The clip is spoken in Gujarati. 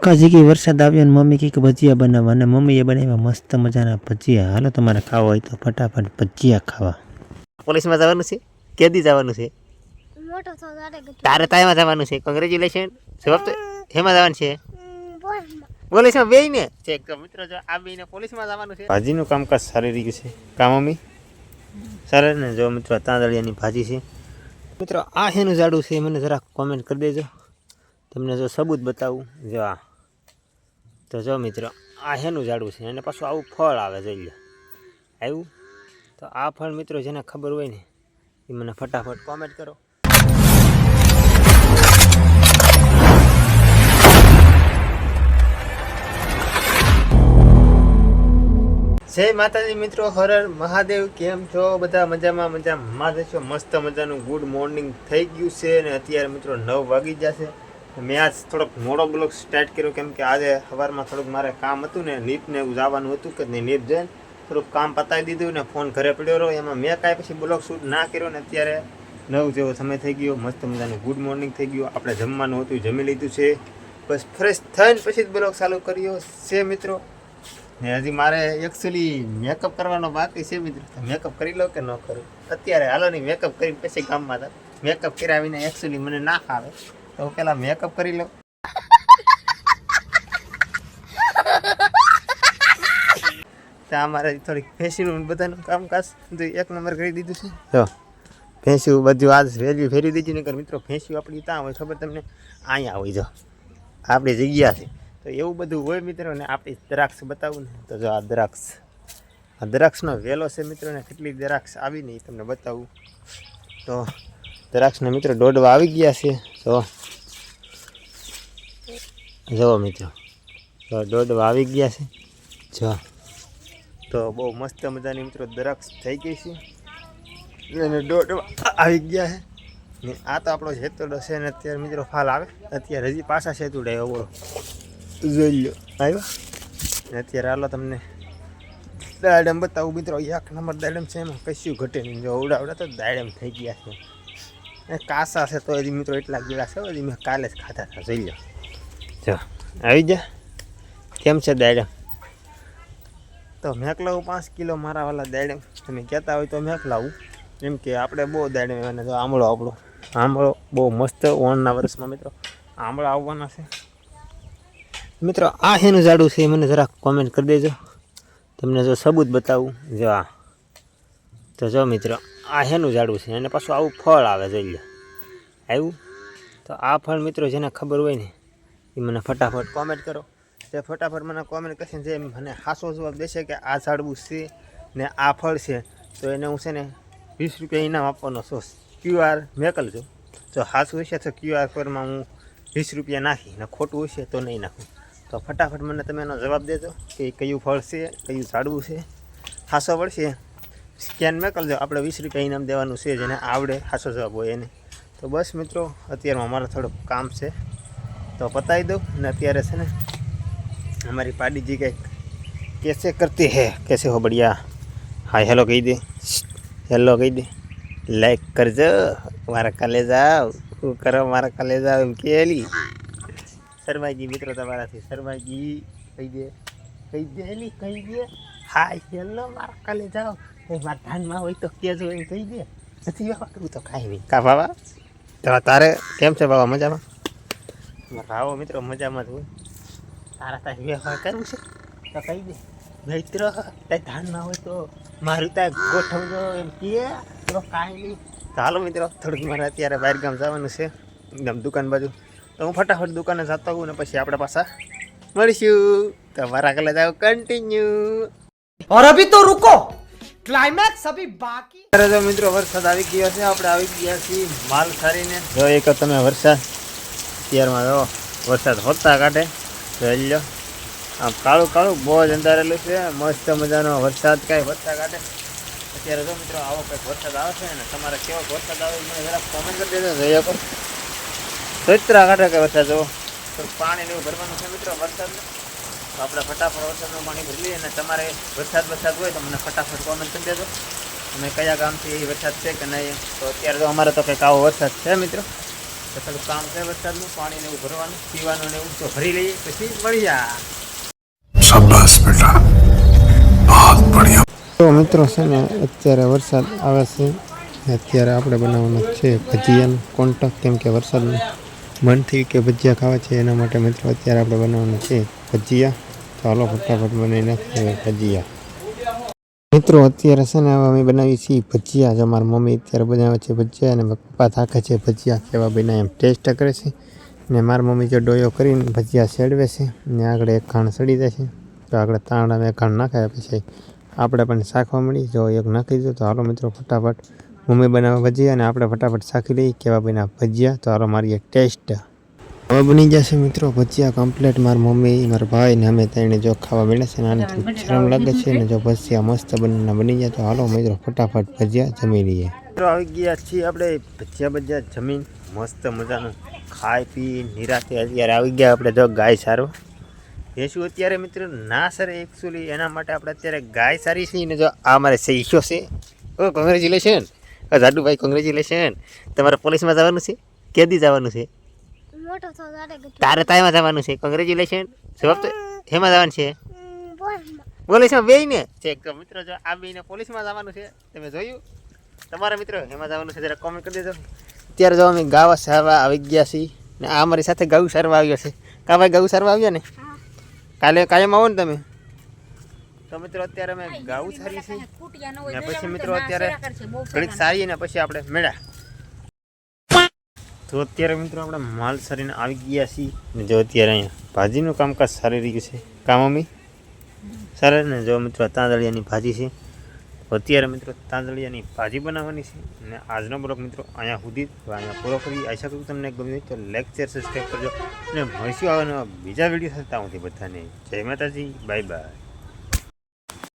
કાજી વરસાદ આવ્યો ને મમ્મી કંઈક ભજીયા બનાવવા અને મમ્મીએ બનાવ્યા મસ્ત મજાના ભજીયા. હાલો તમારે ખાવા હોય તો ફટાફટ ભજીયા ખાવા. પોલીસમાં જવાનું છે? કેદી જવાનું છે? તારે તાયમાં જવાનું છે. કોંગ્રેચ્યુલેશન. જવાબ તો હેમાં જવાનું છે? પોલીસમાં બે ને છે મિત્રો. જો આ બેને પોલીસમાં જવાનું છે. ભાજીનું કામકાજ સારી રહ્યું છે. કા મમ્મી સારા ને? જો મિત્રો તાંદળિયાની ભાજી છે. મિત્રો આ શેનું ઝાડું છે મને જરાક કોમેન્ટ કરી દેજો. તમને જો સબૂત બતાવું. જો આ તો જો મિત્રો આ શેનું ઝાડું છે અને પાછું આવું ફળ આવે. જોઈ લો આવ્યું. તો આ ફળ મિત્રો જેને ખબર હોય ને એ મને ફટાફટ કોમેન્ટ કરો. જય માતાજી મિત્રો, હર મહાદેવ. કેમ છો બધા? મજામાં મજામાં જશો. મસ્ત મજાનું ગુડ મોર્નિંગ થઈ ગયું છે અને અત્યારે મિત્રો 9 વાગી જશે. મેં આજ થોડોક મોડો બ્લોગ સ્ટાર્ટ કર્યો કેમ કે આજે સવારમાં થોડુંક મારે કામ હતું ને લીપને એવું જવાનું હતું કે નહીં લીપ જઈને થોડુંક કામ પતાવી દીધું ને ફોન ઘરે પડ્યો રહ્યો. એમાં મેં કાંઈ પછી બ્લોગ શૂટ ના કર્યો ને અત્યારે 9 જેવો સમય થઈ ગયો. મસ્ત મજાનું ગુડ મોર્નિંગ થઈ ગયું. આપણે જમવાનું હતું જમી લીધું છે. બસ ફ્રેશ થઈને પછી જ બ્લોગ ચાલુ કર્યો છે મિત્રો. ને હજી મારે એકચ્યુઅલી મેકઅપ કરવાનો બાકી છે મિત્રો. મેકઅપ કરી લો કે ન કરું? અત્યારે હાલો નહીં મેકઅપ કરીને પછી ગામમાં હતા. મેકઅપ કર્યા વિના એકચ્યુઅલી મને ના ફાવે તો પહેલાં મેકઅપ કરી લો. ત્યાં અમારે થોડીક ફેશિયલ બધાનું કામકાજ એક નંબર કરી દીધું છે. જો ફેંસ્યું બધું આજ વેલ્યુ ફેરવી દીધી નકર મિત્રો. ફેંસ્યું આપણી ત્યાં હોય ખબર તમને? અહીંયા હોય. જો આપણી જગ્યા છે તો એવું બધું હોય મિત્રો. ને આપણી દ્રાક્ષ બતાવું ને તો જો આ દ્રાક્ષનો વેલો છે મિત્રો. ને કેટલી દ્રાક્ષ આવી ને એ તમને બતાવું. તો દ્રાક્ષના મિત્રો દોડવા આવી ગયા છે. જો મિત્રો તો દોડવા આવી ગયા છે. જો તો બહુ મસ્ત મજાની મિત્રો દ્રાક્ષ થઈ ગઈ છે અને દોડવા આવી ગયા છે. ને આ તો આપણો શેતુડો છે ને અત્યારે મિત્રો ફાલ આવે. અત્યારે હજી પાછા શેતુડા એવો બોલો જોઈ લો આવ્યો. અત્યારે હાલો તમને દાડમ બતાવું મિત્રો. એક નંબર દાડમ છે. એમાં કશું ઘટે નહીં. જો અવડાવડા તો દાડમ થઈ ગયા છે. એ કાસા છે તો હજી મિત્રો એટલા ગીલા છે. હજી મેં કાલે જ ખાધા હતા. જોઈ લો. જો આવી જા. કેમ છે દાડમ? તો મેક લાવું 5 કિલો મારા વાલા દાડમ. તમે કહેતા હોય તો મેક લાવું. એમ કે આપણે બહુ દાડમ અને જો આંબળો બહુ મસ્ત. ઓણના વર્ષમાં મિત્રો આંબળા આવવાના છે મિત્રો. આ શેનું ઝાડું છે મને જરાક કોમેન્ટ કરી દેજો. તમને જો સબૂત બતાવું. જો આ તો જો મિત્રો આ શેનું ઝાડું છે અને પાછું આવું ફળ આવે. જોઈ લો આવ્યું. તો આ ફળ મિત્રો જેને ખબર હોય ને એ મને ફટાફટ કોમેન્ટ કરો. તે ફટાફટ મને કોમેન્ટ કરશે જે મને હાસો જવાબ દેશે કે આ ઝાડવું છે ને આ ફળ છે તો એને હું છે ને 20 રૂપિયા ઇનામ આપવાનો છું. QR મેકલજો. જો હાસું હશે તો QR કોડમાં હું 20 રૂપિયા નાખી ને ખોટું હશે તો નહીં નાખું. તો ફટાફટ મને તમે એનો જવાબ દેજો કે કયું ફળ છે, કયું ઝાડવું છે. હાસો પડશે સ્કેન મેકલજો. આપણે 20 રૂપિયા ઇનામ દેવાનું છે જેને આવડે હાસો જવાબ હોય એને. તો બસ મિત્રો અત્યારમાં અમારે થોડુંક કામ છે તો પતાવી દઉં. ને અત્યારે છે ને हमारी पाडी जी કંઈક कैसे करती है कैसे हो बढ़िया. हाय हेलो કહી દે. હેલો કહી દે. લાઈક કરજો. મારા કલેજા શું કરો? મારા કલેજા એમ કેલી શરમાઈજી મિત્રો તમારાથી શરમાઈજી. કહી દે એલી કહી દે. હાય હેલો મારા કલેજા. મારા ધાનમાં હોય તો કેજો એમ કહી દે. નથી વાપરવું તો કાંઈ નહીં. કા બાબા તો તારે કેમ છે બાબા? મજામાં? આવો મિત્રો મજામાં જ હોય. તારા તારે વ્યવહાર કરવું છે તો કહી દે. મિત્ર તારે ધાન ના હોય તો મારું ત્યાં ગોઠવજો એમ કહે તો કાંઈ નહીં. તો હાલો મિત્રો થોડુંક મારે અત્યારે બહાર ગામ જવાનું છે એકદમ દુકાન બાજુ. તો હું ફટાફટ દુકાને જતો હોઉં ને પછી આપણે પાછા મળીશું. તો મારા કલે જાવ કન્ટિન્યુ. और अभी तो रुको, क्लाइमैक्स अभी बाकी. અરે જો મિત્રો વરસાદ આવી ગયો છે. આપણે આવી ગયા છીએ માલ સારીને. જો એક તમે વરસાદ અત્યારમાં જો વરસાદ હોતા કાઢે. જોઈ લો આમ કાળું કાળું બહુ જ અંધારેલું છે. મસ્ત મજાનો વરસાદ કાંઈ વધતા કાઢે. અત્યારે જો મિત્રો આવો કંઈક વરસાદ આવે છે ને તમારે કેવો વરસાદ આવે મને જરાક કોમેન્ટ કરી દેજો. જોઈએ પણ ચૈત્રા કાઢે કે વરસાદ જુઓ તો પાણી એવું ભરવાનું છે મિત્રો વરસાદને. તો આપણે ફટાફટ વરસાદનું પાણી ભરી લઈએ. અને તમારે વરસાદ હોય તો મને ફટાફટ કોમેન્ટ કરી દેજો. તમે કયા ગામથી એ વરસાદ છે કે નહીં. તો અત્યારે તો અમારે તો કંઈક આવો વરસાદ છે મિત્રો. તો થોડું કામ છે વરસાદનું, પાણીને એવું ભરવાનું, પીવાનું ને એવું તો ભરી લઈએ પછી મળી જા. शाबाश बेटा बहुत बढ़िया. તો મિત્રો છે ને અત્યારે વરસાદ આવે છે. અત્યારે આપણે બનાવવાનું છે ભજીયાનું કોન્ટેક્ટ, કેમ કે વરસાદનું મન થયું કે ભજીયા ખાવા છે, એના માટે મિત્રો અત્યારે આપણે બનાવવાનું છે ભજીયા. ચાલો ફટાફટ બનાવી નાખીએ ભજીયા. મિત્રો અત્યારે છે ને હવે અમે બનાવીએ છીએ ભજીયા. જો મારી મમ્મી અત્યારે બનાવે છે ભજીયા અને પપ્પા થાકે છે ભજીયા કેવા બનાવે એમ ટેસ્ટ કરે છે. ને મારી મમ્મી જો ડોયો કરીને ભજીયા સેડવે છે ને આગળ એક ખાણ સડી જાય છે. તો આગળ તાંડા એક ખાણ નાખાય પછી આપણે પણ શાખવા મળી. જો એક નાખી દીધું તો હાલો મિત્રો ફટાફટ મમ્મી બનાવે ભજીયા અને આપણે ફટાફટ શાખી લઈએ કેવા બન્યા ભજીયા. તો હાલો મારી ટેસ્ટ હવે બની જશે મિત્રો ભજીયા કમ્પ્લીટ. મારી મમ્મી, મારા ભાઈ ને અમે ત્રણે જો ખાવા મળે છે ને આનાથી શરમ લાગે છે ને જો ભજીયા મસ્ત બની જાય. તો હાલો મિત્રો ફટાફટ ભજીયા જમી લઈએ. મિત્રો આવી ગયા છીએ આપણે ભજીયા જમીન મસ્ત મજાનું ખાઈ પી નિરાતે અત્યારે આવી ગયા આપણે જો ગાય સારો ભેંસું અત્યારે મિત્રો ના સર એકચ્યુઅલી એના માટે આપણે અત્યારે ગાય સારી છે ને જો આ મારે ઈશ્યો છે. ઓ કોંગ્રેચ્યુલેશન જાડુભાઈ, કોંગ્રેચ્યુલેશન. તમારે પોલીસમાં જવાનું છે? કેદી જવાનું છે? તારે તાયમાં જવાનું છે. કોંગ્રેચ્યુલેશન. જવાબ તો હેમાં જવાનું છે? પોલીસમાં બે ને ચેક તો મિત્રો જો આ બેને પોલીસમાં જવાનું છે. તમે જોયું? તમારા મિત્રો હેમાં જવાનું છે જરા કોમેન્ટ કરી દેજો. અત્યારે જો અમે ગાવા સારવા આવી ગયા છીએ ને આ અમારી સાથે ગૌ સારવા આવ્યો છે. કા ભાઈ ગૌ સારવા આવ્યા ને? કાલે કાયમ આવો ને તમે. તો મિત્રો અત્યારે અમે ગાઉ સારી છીએ ને પછી મિત્રો અત્યારે ઘડીક સારી ને પછી આપણે મેળા. તો અત્યારે મિત્રો આપણે માલ સારીને આવી ગયા છીએ ને જો અત્યારે અહીંયા ભાજીનું કામકાજ સારી રહ્યું છે. કામ મમ્મી સારા ને જો મિત્રો તાંદળિયાની ભાજી છે. અત્યારે મિત્રો તાંદળિયાની ભાજી બનાવવાની છે ને આજનો બ્લોગ મિત્રો અહીંયા સુધી અહીંયા પૂરો કરી. આશા કરું તમને ગમ્યું તો લાઈક શેર સબસ્ક્રાઈબ કરજો અને મળશું આવવાના બીજા વિડીયો સાથે ત્યાં સુધી બધાને જય માતાજી, બાય બાય.